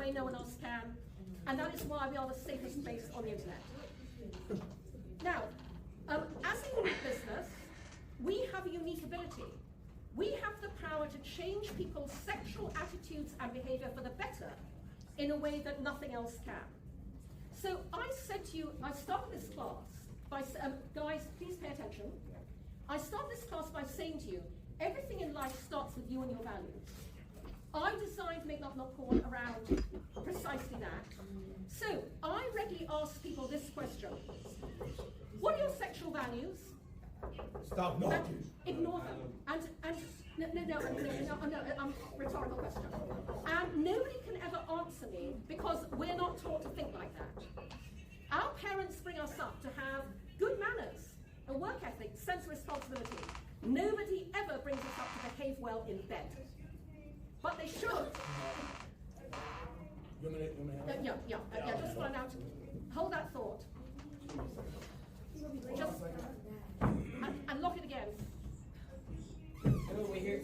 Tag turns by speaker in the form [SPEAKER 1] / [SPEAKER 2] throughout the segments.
[SPEAKER 1] way no one else can, and that is why we are the safest place on the internet. Now, as a unique business, we have a unique ability. We have the power to change people's sexual attitudes and behavior for the better in a way that nothing else can. So I said to you, I started this class by, guys, please pay attention. I started this class by saying to you, everything in life starts with you and your values. I designed Make Love Not Porn around precisely that. So I regularly ask people this question. What are your sexual values?
[SPEAKER 2] Stop knocking.
[SPEAKER 1] Ignore them. No, rhetorical question. And nobody can ever answer me because we're not taught to think like that. Our parents bring us up to have good manners, a work ethic, sense of responsibility. Nobody ever brings us up to behave well in bed. But they should. Yeah, just find out. Hold that thought. Just, and lock it again.
[SPEAKER 3] We're here.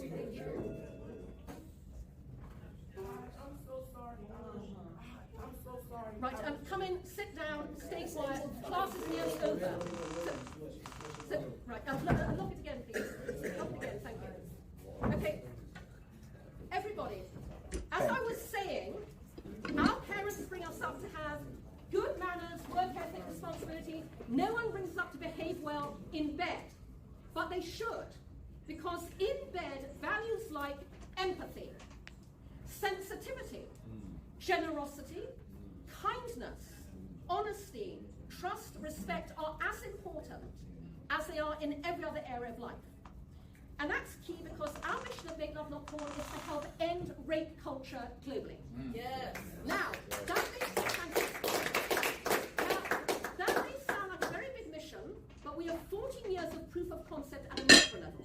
[SPEAKER 4] I'm so sorry. I'm so sorry.
[SPEAKER 1] Right, come in, sit down, stay quiet. Class is nearly over. Right, lock it again, please. Lock it again, thank you. Okay, everybody, as I was saying, our parents bring us up to have good manners, work ethic, responsibility. No one brings us up to behave well in bed, but they should, because in bed, values like empathy, sensitivity, generosity, kindness, honesty, trust, respect are as important as they are in every other area of life. And that's key because our mission at Make Love Not Porn is to help end rape culture globally.
[SPEAKER 4] Yes.
[SPEAKER 1] Now, that may sound like a very big mission, but we have 14 years of proof of concept at a micro level.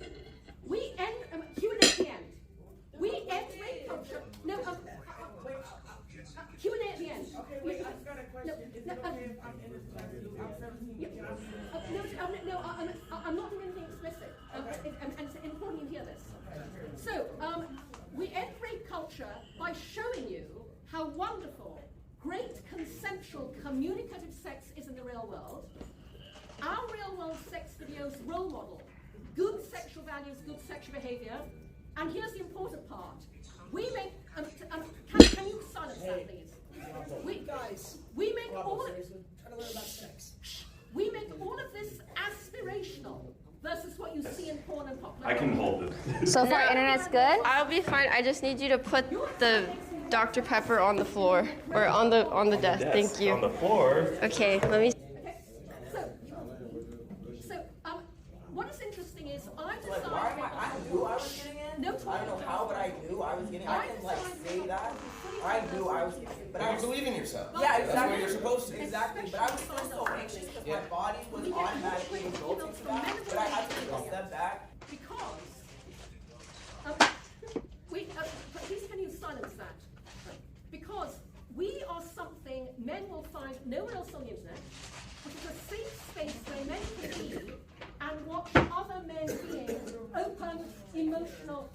[SPEAKER 1] We end, Q&A at the end. We end rape culture. No, Q&A at the end.
[SPEAKER 4] Okay, wait, I just got a question. Is it okay if I'm in this class? I'm 17.
[SPEAKER 1] I'm not doing anything explicit, and it's important you hear this. So, we end rape culture by showing you how wonderful, great, consensual, communicative sex is in the real world. Our real world sex videos role model good sexual values, good sexual behavior, and here's the important part. We make, can you silence that, please? We make all of this. We make all of this aspirational versus what you see in porn and popular.
[SPEAKER 5] I can hold it.
[SPEAKER 6] So far, internet's good?
[SPEAKER 7] I'll be fine. I just need you to put the Dr. Pepper on the floor or on the desk. Thank you.
[SPEAKER 5] On the floor.
[SPEAKER 7] Okay, let me.
[SPEAKER 1] Okay. So, what is interesting is I decided.
[SPEAKER 3] I knew I was getting in.
[SPEAKER 1] No
[SPEAKER 3] I don't know
[SPEAKER 1] talking.
[SPEAKER 3] how, but I knew I was getting in. I can say that. I knew I was getting in. But
[SPEAKER 2] You believe in yourself.
[SPEAKER 3] Yeah, exactly.
[SPEAKER 2] That's what you're supposed to.
[SPEAKER 3] Exactly. But I was still so anxious because my body was automatically resulting to that. But I had to take a step back.
[SPEAKER 1] Because please can you silence that? Because we are something men will find nowhere else on the internet, which is a safe space where men can be and watch other men being open, emotional,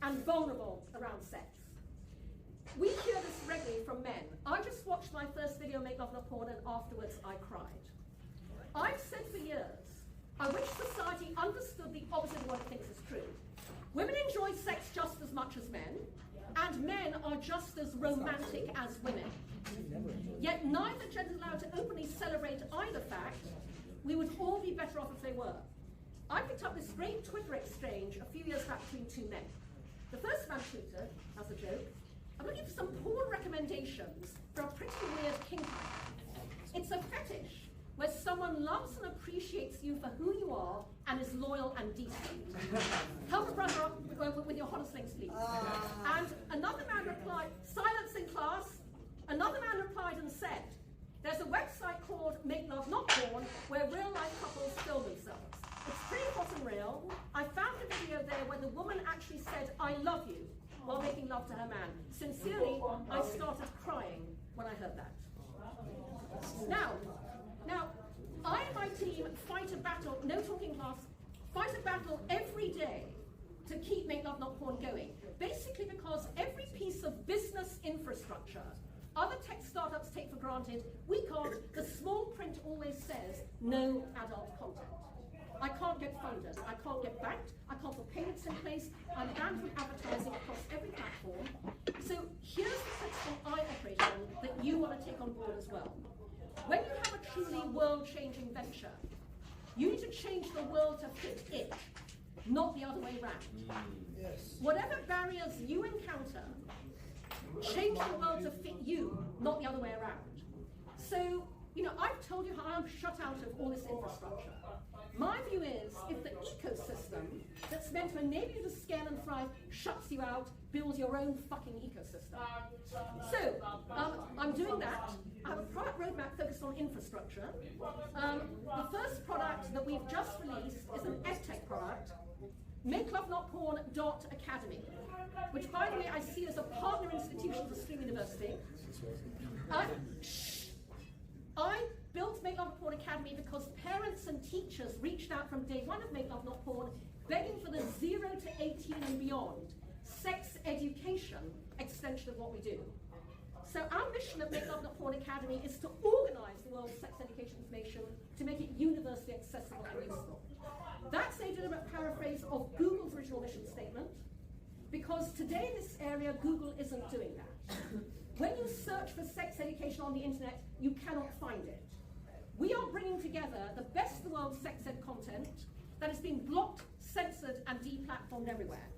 [SPEAKER 1] and vulnerable around sex. We hear this regularly from men. I just watched my first video, Make Love Not Porn, and afterwards I cried. I've said for years, I wish society understood the opposite of what it thinks is true. Women enjoy sex just as much as men, and men are just as romantic as women. Yet neither gender is allowed to openly celebrate either fact. We would all be better off if they were. I picked up this great Twitter exchange a few years back between two men. The first man tweeted, as a joke, I'm looking for some porn recommendations for a pretty weird kink. It's a fetish where someone loves and appreciates you for who you are and is loyal and decent. Help a brother up with your hottest links, please. And another man replied, silence in class. Another man replied and said, there's a website called Make Love Not Porn where real life couples film themselves. It's pretty hot and real. I found a video there where the woman actually said, I love you, while making love to her man. Sincerely, I started crying when I heard that. Now, I and my team fight a battle, no talking class, fight a battle every day to keep Make Love Not Porn going. Basically because every piece of business infrastructure infrastructure. Other tech startups take for granted, we can't, the small print always says, no adult content. I can't get funded, I can't get backed, I can't put payments in place, I'm banned from advertising across every platform. So here's the principle I operate on that you want to take on board as well. When you have a truly world-changing venture, you need to change the world to fit it, not the other way around.
[SPEAKER 2] Yes.
[SPEAKER 1] Whatever barriers you encounter, change the world to fit you, not the other way around. So, I've told you how I'm shut out of all this infrastructure. My view is, if the ecosystem that's meant to enable you to scale and thrive shuts you out, build your own fucking ecosystem. So, I'm doing that. I have a product roadmap focused on infrastructure. The first product that we've just released is an edtech product, MakeLoveNotPorn.academy, which, by the way, I see as a partner institution for Stream University. I built Make Love Not Porn Academy because parents and teachers reached out from day one of Make Love Not Porn, begging for the 0 to 18 and beyond sex education extension of what we do. So our mission at Make Love Not Porn Academy is to organize the world's sex education information to make it universally accessible and useful. That's a deliberate paraphrase of Google's original mission statement, because today in this area, Google isn't doing that. When you search for sex education on the internet, you cannot find it. We are bringing together the best of the world's sex ed content that has been blocked, censored, and deplatformed everywhere.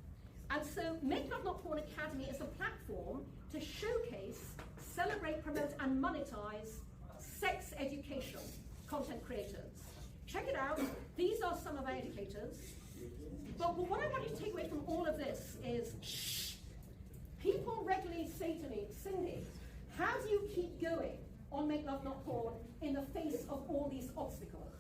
[SPEAKER 1] And so Make Love Not Porn Academy is a platform to showcase, celebrate, promote, and monetize sex education content creators. Check it out. These are some of our educators. But what I want you to take away from all of this is, shh. People regularly say to me, Cindy, how do you keep going on Make Love Not Porn in the face of all these obstacles?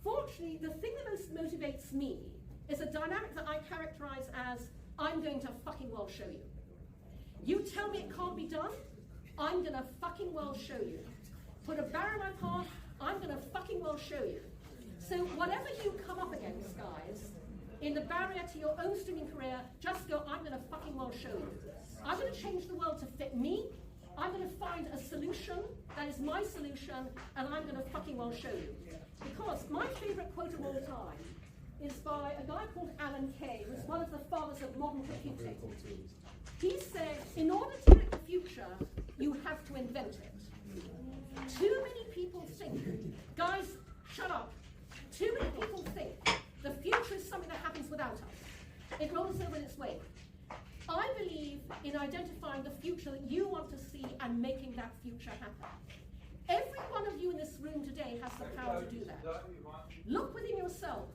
[SPEAKER 1] Fortunately, the thing that most motivates me is a dynamic that I characterize as, I'm going to fucking well show you. You tell me it can't be done, I'm gonna fucking well show you. Put a barrier in my path, I'm gonna fucking well show you. So whatever you come up against, guys, in the barrier to your own streaming career, just go, I'm gonna fucking well show you. I'm gonna change the world to fit me, I'm gonna find a solution that is my solution, and I'm gonna fucking well show you. Because my favorite quote of all time is by a guy called Alan Kay, who's one of the fathers of modern computing. He said, in order to predict the future, you have to invent it. Too many people think, guys, shut up. Too many people think the future is something that happens without us. It rolls over in its wake. I believe in identifying the future that you want to see and making that future happen. Every one of you in this room today has the power to do that. Look within yourself,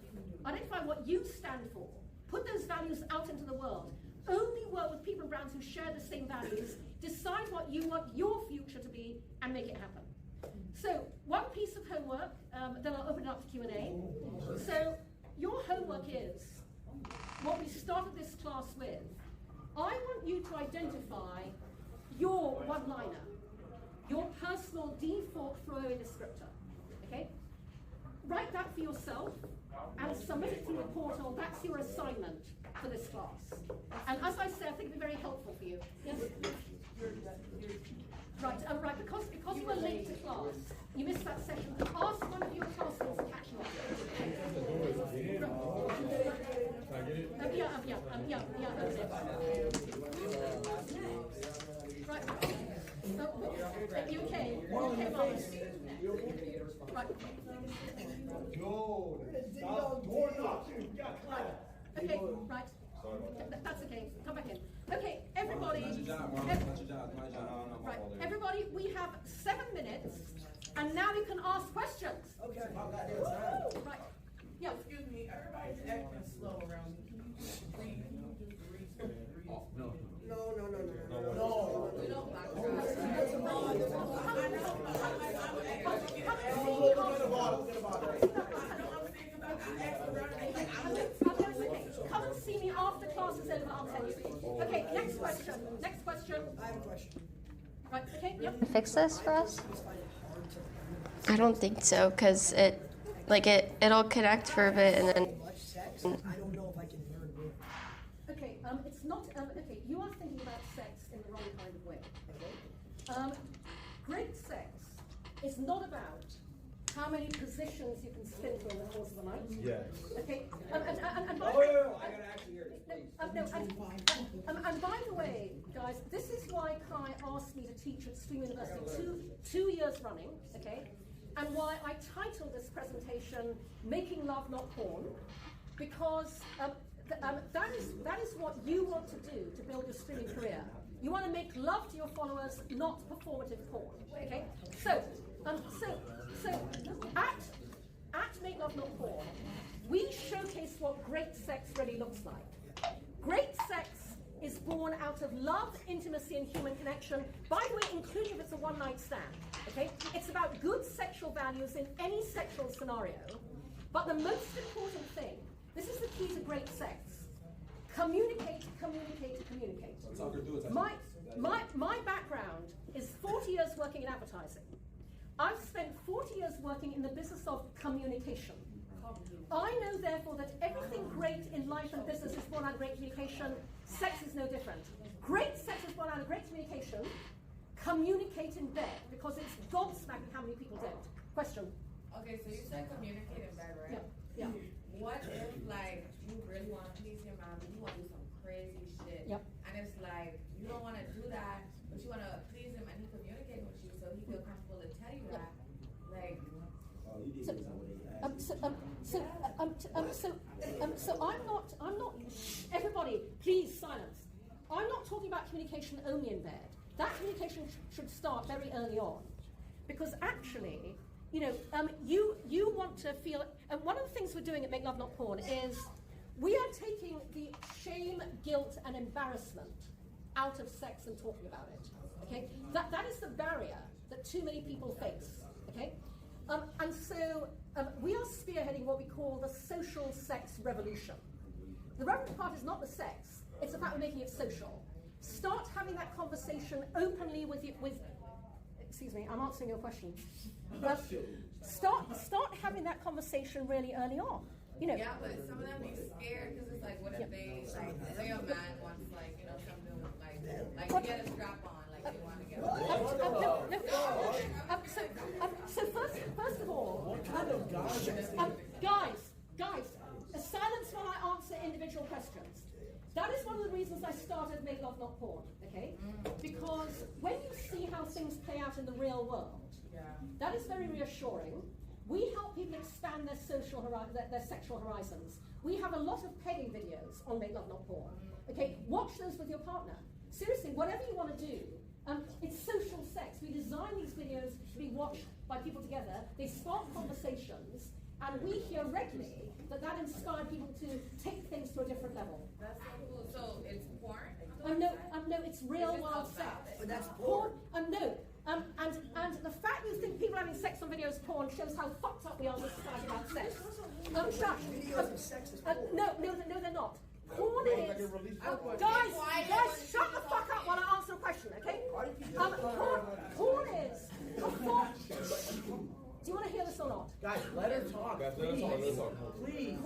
[SPEAKER 1] identify what you stand for, put those values out into the world. Only work with people and brands who share the same values, decide what you want your future to be, and make it happen. So, one piece of homework, then I'll open it up to Q&A. So, your homework is, what we started this class with, I want you to identify your one-liner, your personal default throwaway descriptor, okay? Write that for yourself and submit it through the portal. That's your assignment for this class. And as I say, I think it'll be very helpful for you. Yes? Right, right, because you were late to class, you missed that session. Ask one of your classmates to catch you up. Right. You okay? You okay, Mom? Right. Okay, right. That's okay. Come back in. Okay, everybody. Right, everybody, we have 7 minutes, and now you can ask questions.
[SPEAKER 3] Okay.
[SPEAKER 1] Right. Yeah.
[SPEAKER 4] Excuse me, everybody's acting slow around me. Can you just read?
[SPEAKER 3] No.
[SPEAKER 1] Come and see me after class is over, I'll tell you. Okay, next question. Next question.
[SPEAKER 5] I have a question.
[SPEAKER 1] Right, okay, yep.
[SPEAKER 7] Fix this for us? I don't think so, because it'll connect for a bit and then.
[SPEAKER 5] Much sex, I don't know if I can learn more.
[SPEAKER 1] Okay, it's it's not, okay, you are thinking about sex in the wrong kind of way, okay? Great sex is not about how many positions you can spin through in the course of a night.
[SPEAKER 2] Yes.
[SPEAKER 1] Okay? And by
[SPEAKER 2] Oh, no, I gotta actually hear this, please.
[SPEAKER 1] and by the way, guys, this is why Kai asked me to teach at Stream University two years running, okay? And why I titled this presentation, Making Love Not Porn, because that is what you want to do to build your streaming career. You want to make love to your followers, not performative porn, okay? So at Make Love Not Porn, we showcase what great sex really looks like. Great sex is born out of love, intimacy, and human connection, by the way, including if it's a one-night stand, okay? It's about good sexual values in any sexual scenario, but the most important thing, this is the key to great sex, communicate. My background is 40 years working in advertising. I've spent 40 years working in the business of communication. I know, therefore, that everything great in life and business is born out of great communication. Sex is no different. Great sex is born out of great communication. Communicate in bed, because it's gobsmacking how many people don't. Question?
[SPEAKER 5] Okay, so you said communicate in bed, right?
[SPEAKER 1] Yeah.
[SPEAKER 5] What if, like, you really want to please your mom, and you want to do some crazy shit,
[SPEAKER 1] Yep.
[SPEAKER 5] and it's like, you don't want to do that, but you want to please him, and he communicating with you, so he feel comfortable to tell you that, like... So I'm not, everybody, please silence. I'm not talking about communication only in bed. That communication should start very early on. Because actually, you know, you want to feel, and one of the things we're doing at Make Love Not Porn is we are taking the shame, guilt, and embarrassment out of sex and talking about it, okay? That is the barrier that too many people face, okay? And so we are spearheading what we call the social sex revolution. The relevant part is not the sex, it's the fact we're making it social. Start having that conversation openly with excuse me, I'm answering your question. Start having that conversation really early on. You know. Yeah, but some of them be scared because it's like, what if they, like, say a man wants, like, you know, something like to get a strap on, like they want to get
[SPEAKER 1] So first of all, guys, silence while I answer individual questions. That is one of the reasons I started Make Love Not Porn, okay? Because when you see how things play out in the real world, that is very reassuring. We help people expand their their sexual horizons. We have a lot of pegging videos on Make Love Not Porn, okay? Watch those with your partner. Seriously, whatever you want to do, it's social sex. We design these videos to be watched by people together. They spark conversations, and we hear regularly that inspired people to take things to a different level.
[SPEAKER 5] That's so cool. So it's porn?
[SPEAKER 1] No, it's real world sex.
[SPEAKER 3] But that's porn.
[SPEAKER 1] No. And the fact you think people having sex on videos porn shows how fucked up we are with society about sex.
[SPEAKER 3] Videos of sex is porn.
[SPEAKER 1] No, they're not. Porn is... Guys, shut the fuck up while I answer a question, okay? Porn is... Do you want to hear this or not?
[SPEAKER 3] Guys, let her talk. Please.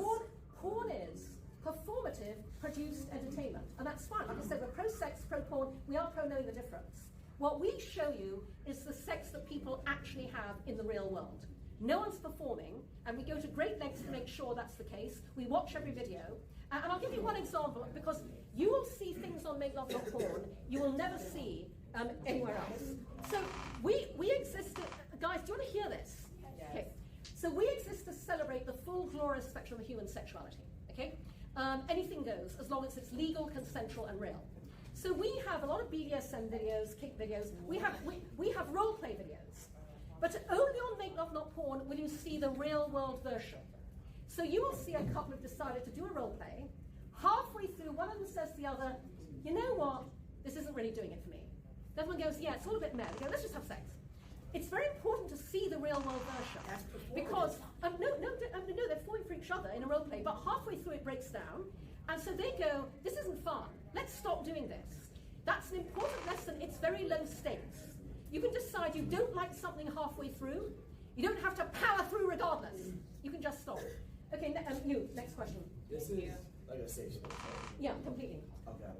[SPEAKER 1] Porn is performative, produced entertainment. And that's fine. Like I said, we're pro-sex, pro-porn. We are pro-knowing the difference. What we show you is the sex that people actually have in the real world. No one's performing, and we go to great lengths to make sure that's the case. We watch every video. And I'll give you one example, because you will see things on Make Love Not Porn you will never see anywhere else. So we exist to, guys, do you want to hear this?
[SPEAKER 5] Yes.
[SPEAKER 1] Okay. So we exist to celebrate the full glorious spectrum of human sexuality, okay? Anything goes, as long as it's legal, consensual, and real. So we have a lot of BDSM videos, kink videos, we have role play videos. But only on Make Love Not Porn will you see the real world version. So you will see a couple have decided to do a role play. Halfway through, one of them says to the other, you know what, this isn't really doing it for me. The other one goes, yeah, it's all a bit mad. We go, let's just have sex. It's very important to see the real world version. Because, no, they're falling for each other in a role play, but halfway through it breaks down. And so they go, this isn't fun. Let's stop doing this. That's an important lesson. It's very low stakes. You can decide you don't like something halfway through. You don't have to power through regardless. You can just stop. Okay, next question.
[SPEAKER 2] This is
[SPEAKER 3] like a safe space, right?
[SPEAKER 5] Yeah, completely.
[SPEAKER 3] Okay.